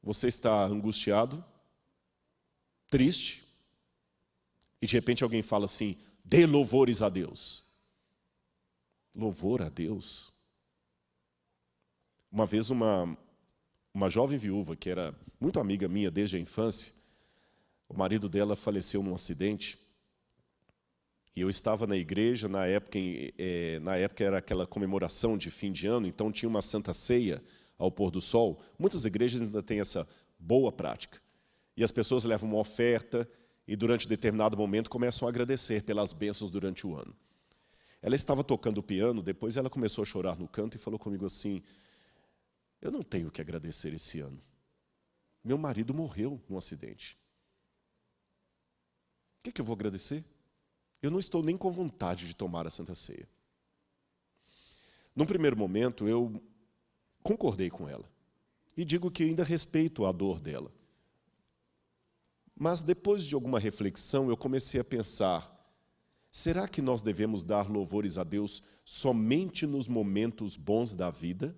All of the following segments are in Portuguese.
Você está angustiado, triste, e de repente alguém fala assim: dê louvores a Deus. Louvor a Deus? Uma vez uma jovem viúva, que era muito amiga minha desde a infância, o marido dela faleceu num acidente, e eu estava na igreja, na época era aquela comemoração de fim de ano, então tinha uma santa ceia ao pôr do sol. Muitas igrejas ainda têm essa boa prática. E as pessoas levam uma oferta e, durante determinado momento, começam a agradecer pelas bênçãos durante o ano. Ela estava tocando o piano, depois ela começou a chorar no canto e falou comigo assim: eu não tenho o que agradecer esse ano. Meu marido morreu num acidente. O que eu vou agradecer? Eu não estou nem com vontade de tomar a Santa Ceia. Num primeiro momento, eu concordei com ela. E digo que ainda respeito a dor dela. Mas depois de alguma reflexão, eu comecei a pensar: será que nós devemos dar louvores a Deus somente nos momentos bons da vida?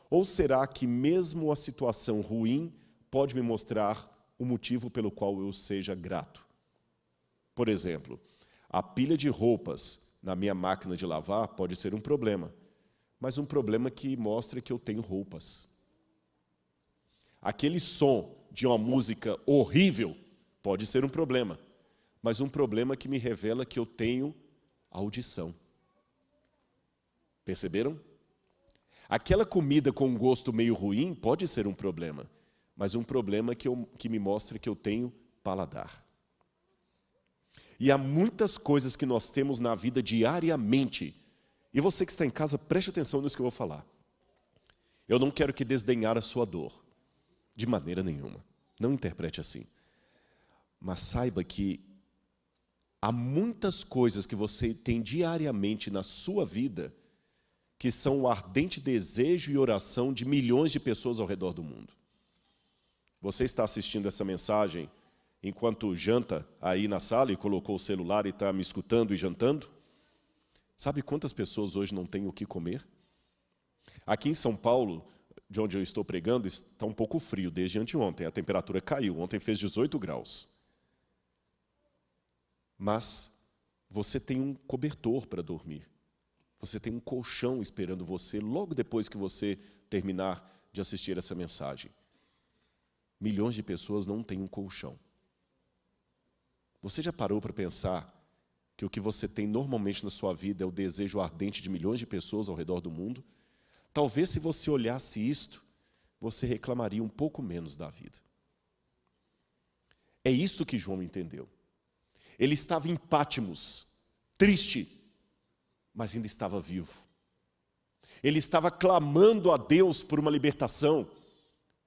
Ou será que mesmo a situação ruim pode me mostrar o motivo pelo qual eu seja grato? Por exemplo, a pilha de roupas na minha máquina de lavar pode ser um problema, mas um problema que mostra que eu tenho roupas. Aquele som de uma música horrível pode ser um problema, mas um problema que me revela que eu tenho audição. Perceberam? Aquela comida com um gosto meio ruim pode ser um problema, mas um problema que me mostra que eu tenho paladar. E há muitas coisas que nós temos na vida diariamente. E você que está em casa, preste atenção nisso que eu vou falar. Eu não quero que desdenhar a sua dor, de maneira nenhuma. Não interprete assim. Mas saiba que há muitas coisas que você tem diariamente na sua vida que são o ardente desejo e oração de milhões de pessoas ao redor do mundo. Você está assistindo essa mensagem enquanto janta aí na sala e colocou o celular e está me escutando e jantando? Sabe quantas pessoas hoje não têm o que comer? Aqui em São Paulo, de onde eu estou pregando, está um pouco frio desde anteontem. A temperatura caiu, ontem fez 18 graus. Mas você tem um cobertor para dormir. Você tem um colchão esperando você logo depois que você terminar de assistir essa mensagem. Milhões de pessoas não têm um colchão. Você já parou para pensar que o que você tem normalmente na sua vida é o desejo ardente de milhões de pessoas ao redor do mundo? Talvez, se você olhasse isto, você reclamaria um pouco menos da vida. É isto que João entendeu. Ele estava em Pátimos, triste, mas ainda estava vivo. Ele estava clamando a Deus por uma libertação.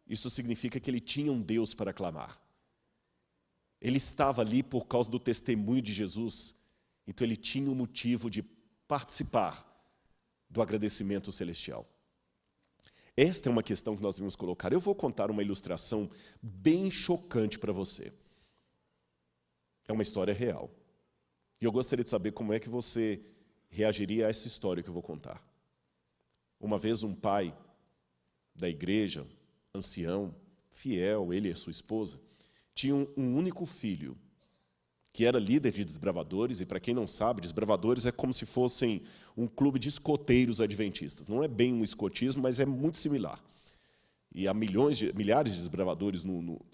Isso significa que ele tinha um Deus para clamar. Ele estava ali por causa do testemunho de Jesus. Então ele tinha um motivo de participar do agradecimento celestial. Esta é uma questão que nós devemos colocar. Eu vou contar uma ilustração bem chocante para você. É uma história real. E eu gostaria de saber como é que você reagiria a essa história que eu vou contar. Uma vez um pai da igreja, ancião, fiel, ele e sua esposa, tinham um único filho, que era líder de desbravadores, e para quem não sabe, desbravadores é como se fossem um clube de escoteiros adventistas. Não é bem um escotismo, mas é muito similar. E há milhares de desbravadores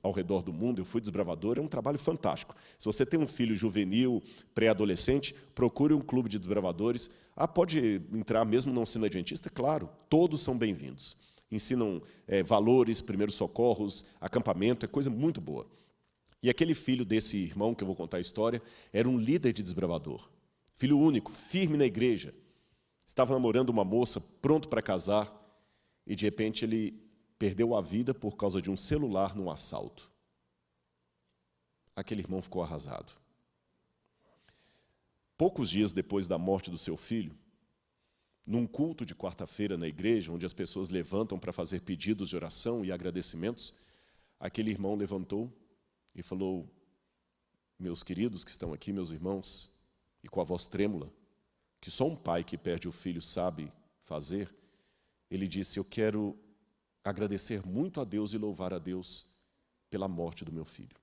ao redor do mundo. Eu fui desbravador, é um trabalho fantástico. Se você tem um filho juvenil, pré-adolescente, procure um clube de desbravadores. Pode entrar mesmo não sendo adventista? Claro, todos são bem-vindos. Ensinam valores, primeiros socorros, acampamento, é coisa muito boa. E aquele filho desse irmão, que eu vou contar a história, era um líder de desbravador. Filho único, firme na igreja. Estava namorando uma moça, pronto para casar, e de repente ele perdeu a vida por causa de um celular num assalto. Aquele irmão ficou arrasado. Poucos dias depois da morte do seu filho, num culto de quarta-feira na igreja, onde as pessoas levantam para fazer pedidos de oração e agradecimentos, aquele irmão levantou e falou: meus queridos que estão aqui, meus irmãos, e com a voz trêmula, que só um pai que perde o filho sabe fazer, ele disse: eu quero agradecer muito a Deus e louvar a Deus pela morte do meu filho.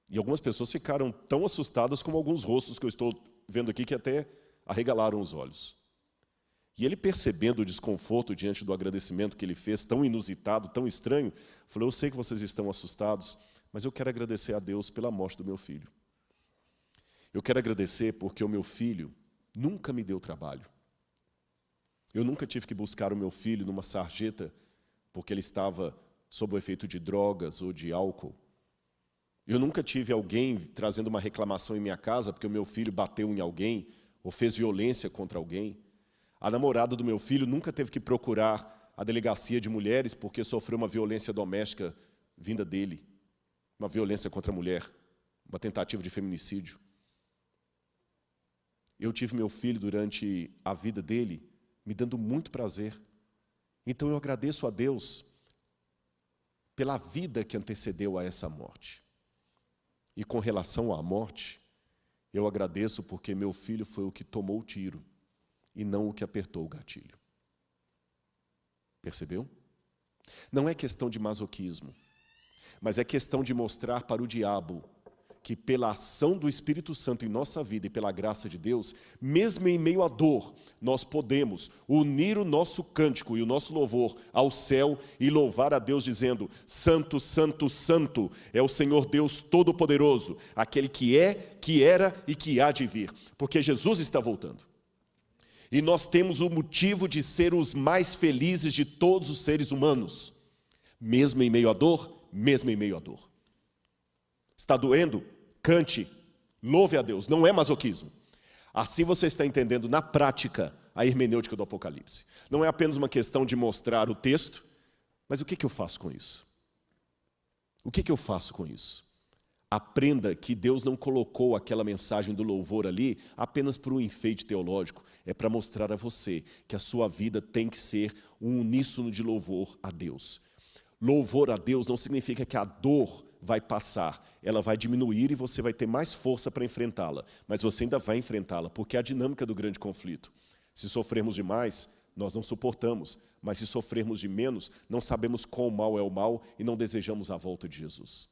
E algumas pessoas ficaram tão assustadas como alguns rostos que eu estou vendo aqui que até arregalaram os olhos. E ele, percebendo o desconforto diante do agradecimento que ele fez, tão inusitado, tão estranho, falou: eu sei que vocês estão assustados, mas eu quero agradecer a Deus pela morte do meu filho. Eu quero agradecer porque o meu filho nunca me deu trabalho. Eu nunca tive que buscar o meu filho numa sarjeta porque ele estava sob o efeito de drogas ou de álcool. Eu nunca tive alguém trazendo uma reclamação em minha casa porque o meu filho bateu em alguém ou fez violência contra alguém. A namorada do meu filho nunca teve que procurar a delegacia de mulheres porque sofreu uma violência doméstica vinda dele, uma violência contra a mulher, uma tentativa de feminicídio. Eu tive meu filho durante a vida dele me dando muito prazer. Então eu agradeço a Deus pela vida que antecedeu a essa morte. E com relação à morte, eu agradeço porque meu filho foi o que tomou o tiro e não o que apertou o gatilho. Percebeu? Não é questão de masoquismo, mas é questão de mostrar para o diabo que pela ação do Espírito Santo em nossa vida e pela graça de Deus, mesmo em meio à dor, nós podemos unir o nosso cântico e o nosso louvor ao céu e louvar a Deus dizendo: Santo, Santo, Santo é o Senhor Deus Todo-Poderoso, aquele que é, que era e que há de vir, porque Jesus está voltando. E nós temos o motivo de ser os mais felizes de todos os seres humanos, mesmo em meio à dor, mesmo em meio à dor. Está doendo? Cante, louve a Deus, não é masoquismo. Assim você está entendendo na prática a hermenêutica do Apocalipse. Não é apenas uma questão de mostrar o texto, mas o que eu faço com isso? O que eu faço com isso? Aprenda que Deus não colocou aquela mensagem do louvor ali apenas por um enfeite teológico, é para mostrar a você que a sua vida tem que ser um uníssono de louvor a Deus. Louvor a Deus não significa que a dor vai passar, ela vai diminuir e você vai ter mais força para enfrentá-la, mas você ainda vai enfrentá-la, porque é a dinâmica do grande conflito. Se sofrermos demais, nós não suportamos, mas se sofrermos de menos, não sabemos quão mal é o mal e não desejamos a volta de Jesus.